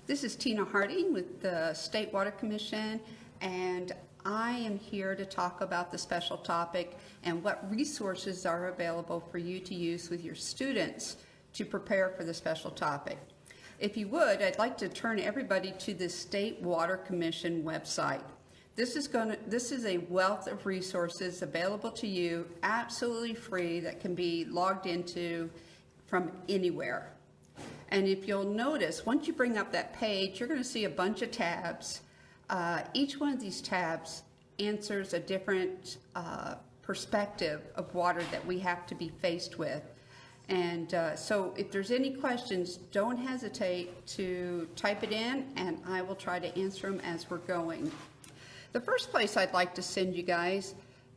This is Tina Harding with the State Water Commission, and I am here to talk about the special topic and what resources are available for you to use with your students to prepare for the special topic. If you would, I'd like to turn everybody to the State Water Commission website. This is a wealth of resources available to you, absolutely free, that can be logged into from anywhere. And if you'll notice, once you bring up that page, you're going to see a bunch of tabs. Each one of these tabs answers a different perspective of water that we have to be faced with. And so if there's any questions, don't hesitate to type it in, and I will try to answer them as we're going. The first place I'd like to send you guys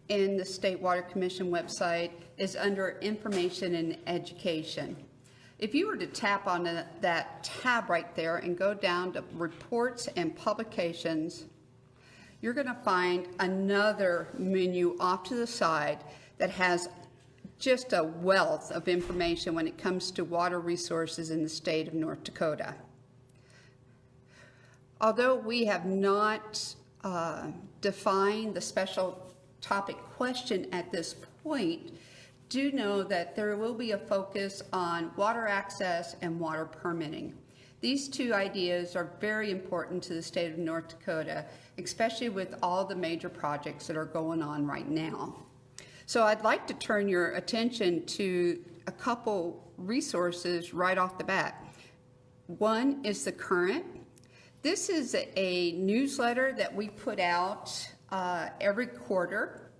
in the State Water Commission website is under Information and Education. If you were to tap on that tab right there and go down to Reports and Publications, you're going to find another menu off to the side that has just a wealth of information when it comes to water resources in the state of North Dakota. Although we have not defined the special topic question at this point, do know that there will be a focus on water access and water permitting. These two ideas are very important to the state of North Dakota, especially with all the major projects that are going on right now. So I'd like to turn your attention to a couple resources right off the bat. One is The Current. This is a newsletter that we put out every quarter,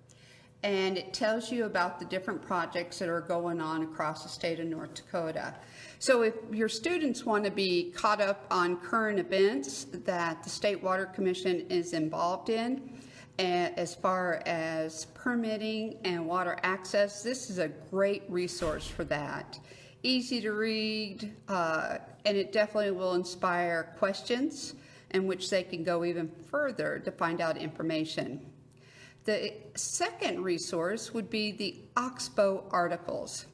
and it tells you about the different projects that are going on across the state of North Dakota. So if your students want to be caught up on current events that the State Water Commission is involved in, as far as permitting and water access, this is a great resource for that. Easy to read, and it definitely will inspire questions in which they can go even further to find out information. The second resource would be the Oxbow Articles.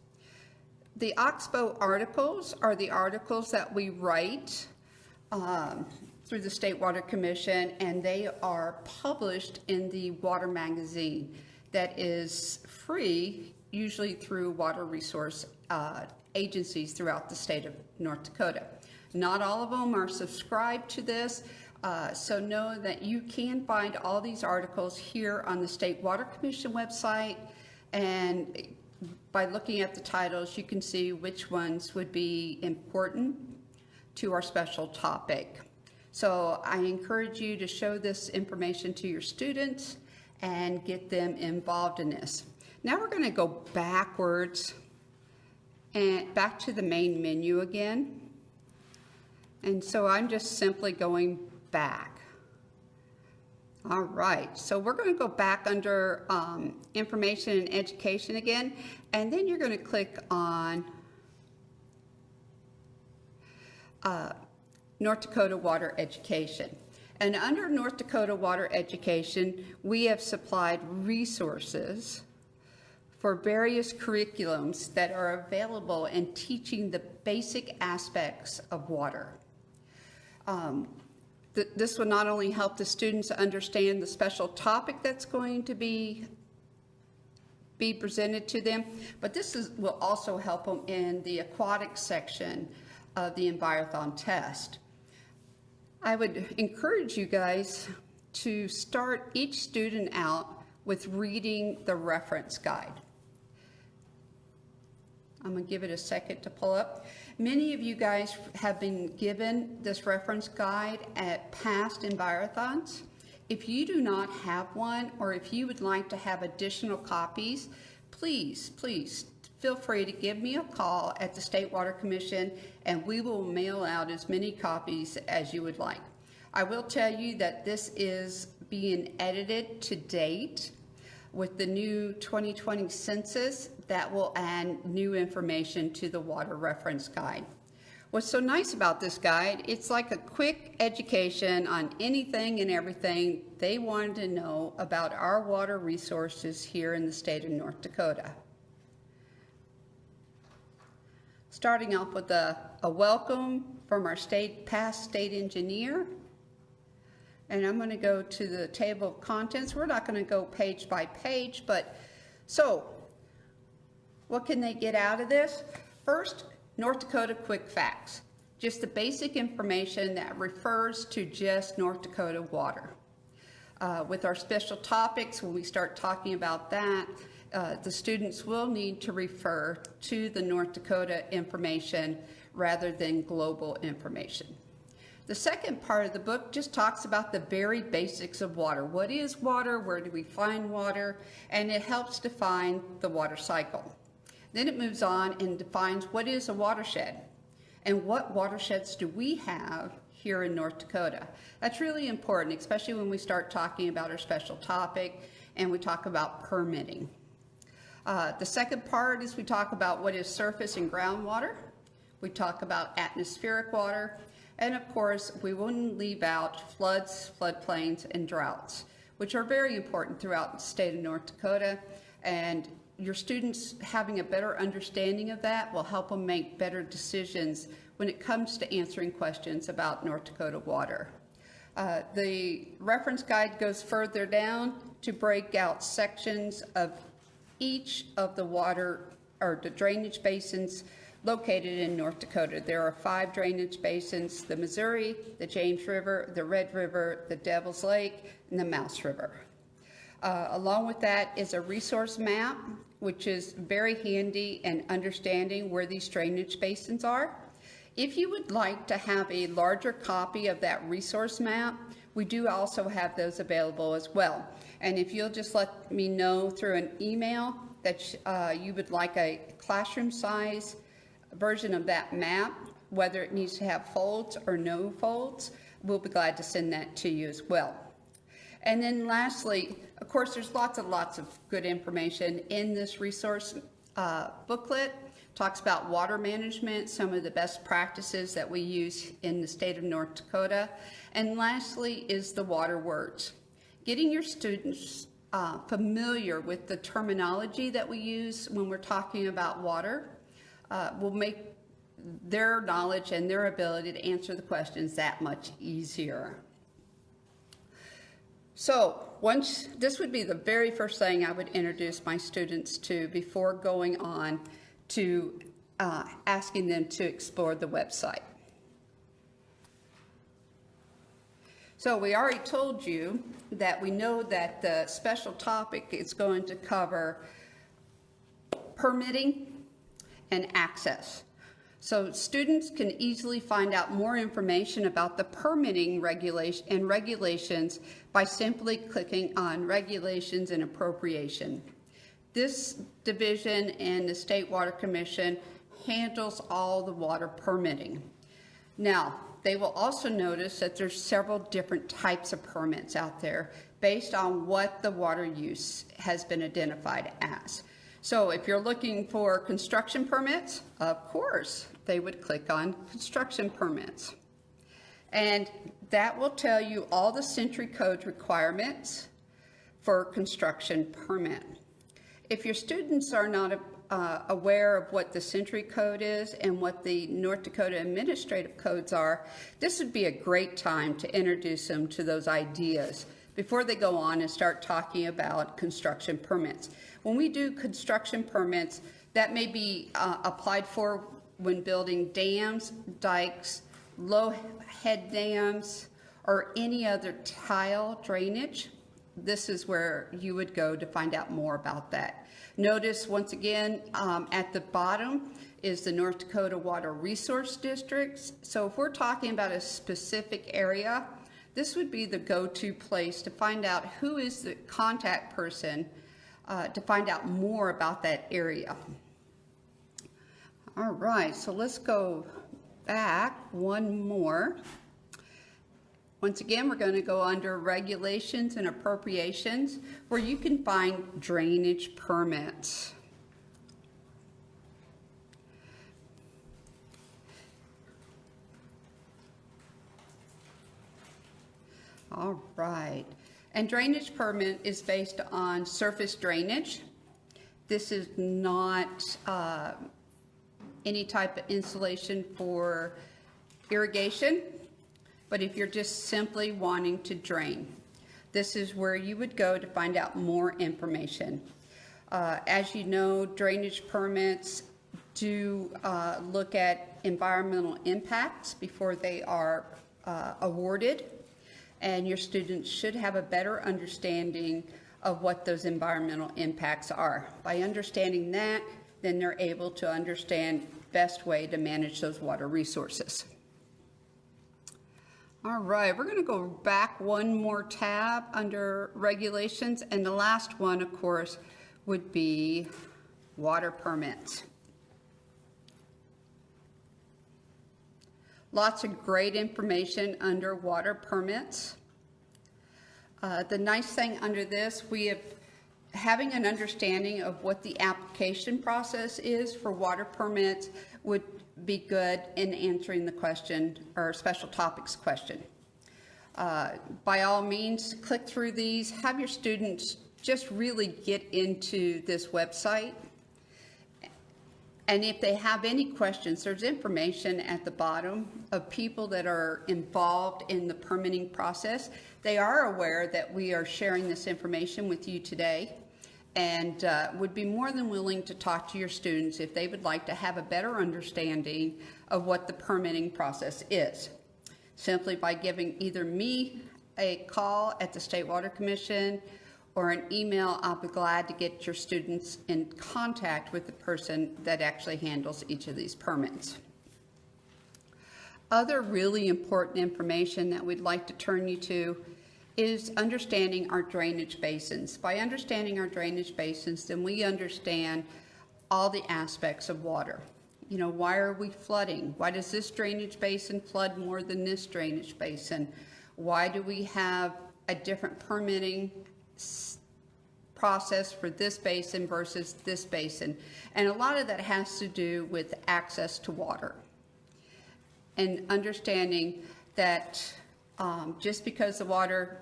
The Oxbow Articles are the articles that we write through the State Water Commission, and they are published in the Water magazine that is free, usually through water resource agencies throughout the state of North Dakota. Not all of them are subscribed to this, so know that you can find all these articles here on the State Water Commission website, and by looking at the titles, you can see which ones would be important to our special topic. So I encourage you to show this information to your students and get them involved in this. Now we're going to go backwards and back to the main menu again. And so I'm just simply going back. All right, so we're going to go back under Information and Education again, and then you're going to click on North Dakota Water Education. And under North Dakota Water Education, we have supplied resources for various curriculums that are available in teaching the basic aspects of water. This will not only help the students understand the special topic that's going to be presented to them, but will also help them in the aquatic section of the Envirothon test. I would encourage you guys to start each student out with reading the reference guide. I'm going to give it a second to pull up. Many of you guys have been given this reference guide at past Envirothons. If you do not have one, or if you would like to have additional copies, please feel free to give me a call at the State Water Commission, and we will mail out as many copies as you would like. I will tell you that this is being edited to date with the new 2020 census that will add new information to the water reference guide. What's so nice about this guide, it's like a quick education on anything and everything they wanted to know about our water resources here in the state of North Dakota. starting off with a welcome from our past state engineer. And I'm going to go to the table of contents. We're not going to go page by page, but so what can they get out of this? First, North Dakota quick facts. Just the basic information that refers to just North Dakota water. With our special topics, when we start talking about that, the students will need to refer to the North Dakota information rather than global information. The second part of the book just talks about the very basics of water. What is water? Where do we find water? And it helps define the water cycle. Then it moves on and defines what is a watershed and what watersheds do we have here in North Dakota. That's really important, especially when we start talking about our special topic and we talk about permitting. The second part is we talk about what is surface and groundwater. We talk about atmospheric water. And of course, we wouldn't leave out floods, floodplains, and droughts, which are very important throughout the state of North Dakota. And your students having a better understanding of that will help them make better decisions when it comes to answering questions about North Dakota water. The reference guide goes further down to break out sections of each of the water or the drainage basins located in North Dakota. There are 5 drainage basins: the Missouri, the James River, the Red River, the Devil's Lake, and the Mouse River. Along with that is a resource map, which is very handy in understanding where these drainage basins are. If you would like to have a larger copy of that resource map, we do also have those available as well. And if you'll just let me know through an email that you would like a classroom size version of that map, whether it needs to have folds or no folds, we'll be glad to send that to you as well. And then lastly, of course, there's lots of good information in this resource booklet. Talks about water management, some of the best practices that we use in the state of North Dakota. And lastly is the Waterworks. Getting your students familiar with the terminology that we use when we're talking about water will make their knowledge and their ability to answer the questions that much easier. So this would be the very first thing I would introduce my students to before going on to asking them to explore the website. So we already told you that we know that the special topic is going to cover permitting and access. So students can easily find out more information about the permitting regulations by simply clicking on Regulations and Appropriation. This division in the State Water Commission handles all the water permitting. Now, they will also notice that there's several different types of permits out there based on what the water use has been identified as. So if you're looking for construction permits, of course, they would click on construction permits. And that will tell you all the Century Code requirements for construction permit. If your students are not aware of what the Century Code is and what the North Dakota administrative codes are, this would be a great time to introduce them to those ideas before they go on and start talking about construction permits. When we do construction permits, that may be applied for when building dams, dikes, low head dams, or any other tile drainage. This is where you would go to find out more about that. Notice once again at the bottom is the North Dakota Water Resource Districts. So if we're talking about a specific area, this would be the go-to place to find out who is the contact person to find out more about that area. All right, so let's go back one more. Once again, we're going to go under Regulations and Appropriations, where you can find drainage permits. All right, and drainage permit is based on surface drainage. This is not any type of installation for irrigation, but if you're just simply wanting to drain, this is where you would go to find out more information. As you know, drainage permits do look at environmental impacts before they are awarded, and your students should have a better understanding of what those environmental impacts are. By understanding that, then they're able to understand best way to manage those water resources. All right, we're going to go back one more tab under regulations, and the last one, of course, would be water permits. Lots of great information under water permits. The nice thing under this, having an understanding of what the application process is for water permits would be good in answering the question or special topics question. By all means, click through these, have your students just really get into this website. And if they have any questions, there's information at the bottom of people that are involved in the permitting process. They are aware that we are sharing this information with you today, and would be more than willing to talk to your students if they would like to have a better understanding of what the permitting process is. Simply by giving either me a call at the State Water Commission or an email, I'll be glad to get your students in contact with the person that actually handles each of these permits. Other really important information that we'd like to turn you to is understanding our drainage basins. By understanding our drainage basins, then we understand all the aspects of water. You know, why are we flooding? Why does this drainage basin flood more than this drainage basin? Why do we have a different permitting process for this basin versus this basin? And a lot of that has to do with access to water. And understanding that just because the water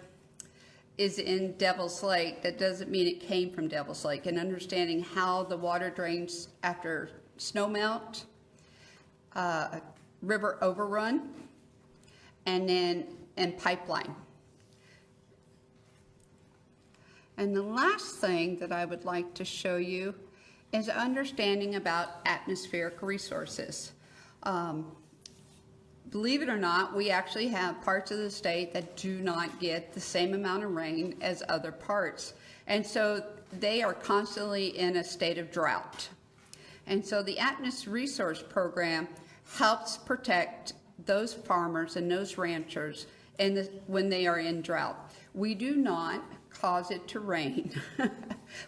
is in Devil's Lake, that doesn't mean it came from Devil's Lake. And understanding how the water drains after snowmelt, river overrun, and pipeline. And the last thing that I would like to show you is understanding about atmospheric resources. Believe it or not, we actually have parts of the state that do not get the same amount of rain as other parts. And so they are constantly in a state of drought. And so the Atmos Resource Program helps protect those farmers and those ranchers when they are in drought. We do not cause it to rain,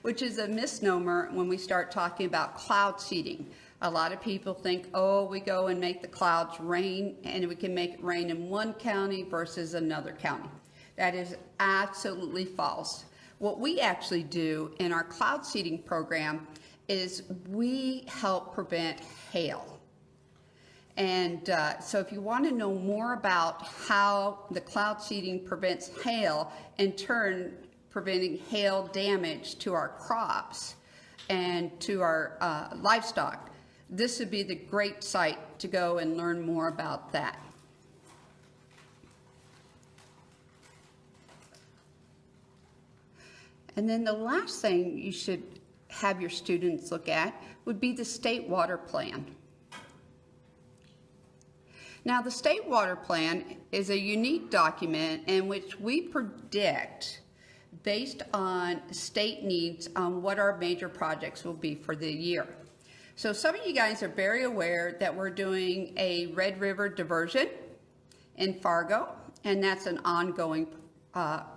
which is a misnomer when we start talking about cloud seeding. A lot of people think, oh, we go and make the clouds rain, and we can make it rain in one county versus another county. That is absolutely false. What we actually do in our cloud seeding program is we help prevent hail. And so if you want to know more about how the cloud seeding prevents hail, in turn preventing hail damage to our crops and to our livestock, this would be the great site to go and learn more about that. And then the last thing you should have your students look at would be the State Water Plan. Now, the State Water Plan is a unique document in which we predict, based on state needs, on what our major projects will be for the year. So some of you guys are very aware that we're doing a Red River diversion in Fargo, and that's an ongoing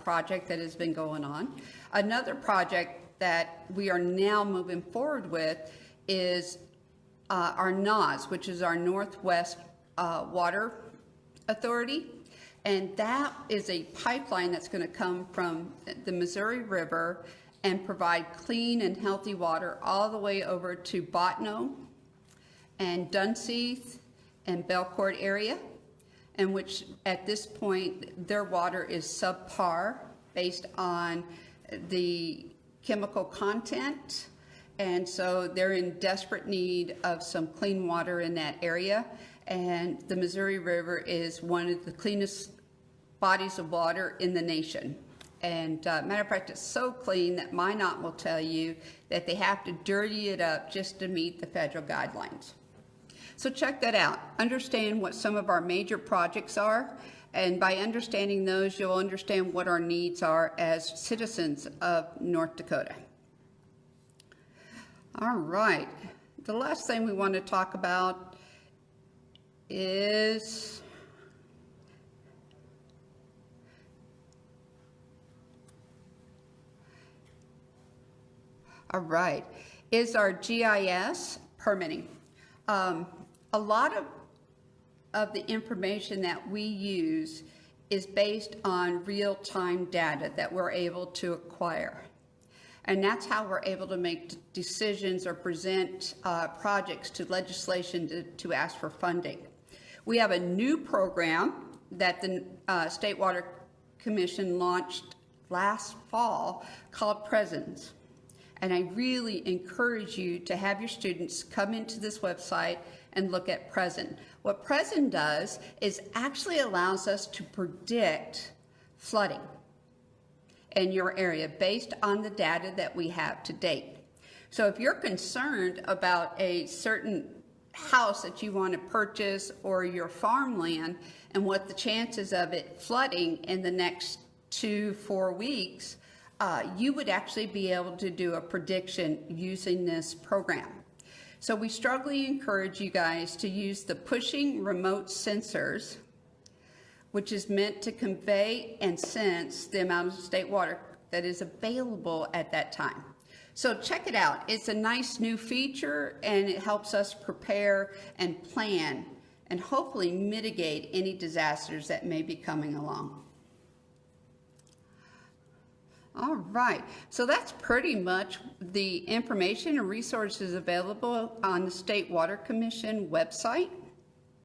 project that has been going on. Another project that we are now moving forward with is our NOS, which is our Northwest Water Authority. And that is a pipeline that's going to come from the Missouri River and provide clean and healthy water all the way over to Botno and Dunseith and Belcourt area, in which at this point their water is subpar based on the chemical content and so they're in desperate need of some clean water in that area. And the Missouri River is one of the cleanest bodies of water in the nation. And matter of fact, it's so clean that Minot will tell you that they have to dirty it up just to meet the federal guidelines. So check that out. Understand what some of our major projects are, and by understanding those, you'll understand what our needs are as citizens of North Dakota. All right, the last thing we want to talk about is our GIS permitting. A lot of the information that we use is based on real-time data that we're able to acquire. And that's how we're able to make decisions or present projects to legislation to ask for funding. We have a new program that the State Water Commission launched last fall called Basins. And I really encourage you to have your students come into this website and look at Present. What Present does is actually allows us to predict flooding in your area based on the data that we have to date. So if you're concerned about a certain house that you want to purchase or your farmland and what the chances of it flooding in the next 2-4 weeks, you would actually be able to do a prediction using this program. So we strongly encourage you guys to use the pushing remote sensors, which is meant to convey and sense the amount of state water that is available at that time. So check it out. It's a nice new feature, and it helps us prepare and plan and hopefully mitigate any disasters that may be coming along. All right, so that's pretty much the information and resources available on the State Water Commission website.